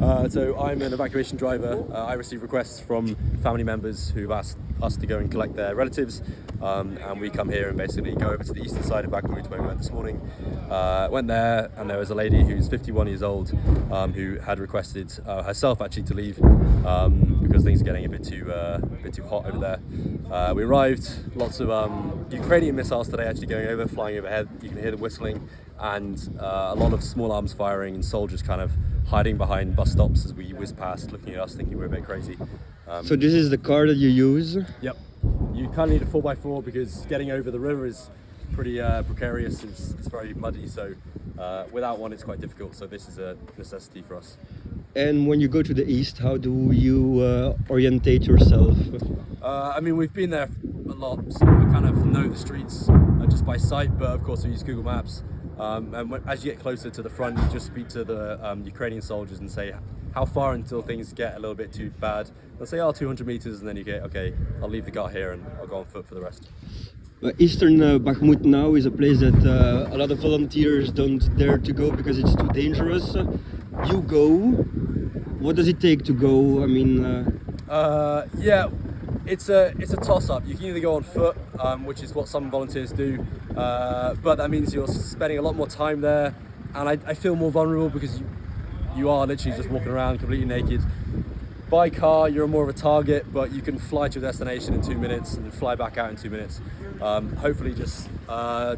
So I'm an evacuation driver. I receive requests from family members who've asked us to go and collect their relatives, and we come here and basically go over to the eastern side of Bakhmut where we went this morning. Went there, and there was a lady who's 51 years old who had requested herself actually to leave because things are getting a bit too hot over there. We arrived, lots of Ukrainian missiles today actually going over, flying overhead. You can hear them whistling, and a lot of small arms firing and soldiers kind of hiding behind bus stops as we whiz past, looking at us, thinking we're a bit crazy. So this is the car that you use? Yep. You kind of need a 4x4 because getting over the river is pretty precarious. It's very muddy, so without one it's quite difficult. So this is a necessity for us. And when you go to the east, how do you orientate yourself? I mean, we've been there a lot, so we kind of know the streets just by sight, but of course we use Google Maps. As you get closer to the front, you just speak to the Ukrainian soldiers and say how far until things get a little bit too bad. They'll say, 200 meters, and then you get, okay, I'll leave the car here and I'll go on foot for the rest. Eastern Bakhmut now is a place that a lot of volunteers don't dare to go because it's too dangerous. You go. What does it take to go? I mean, yeah, it's a toss-up. You can either go on foot, which is what some volunteers do, but that means you're spending a lot more time there, and I feel more vulnerable because you are literally just walking around completely naked. By car, you're more of a target, but you can fly to a destination in 2 minutes and fly back out in 2 minutes. Hopefully just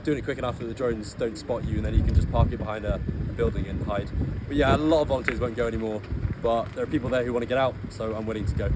doing it quick enough that the drones don't spot you, and then you can just park it behind a building and hide. But yeah, a lot of volunteers won't go anymore, but there are people there who want to get out, so I'm willing to go.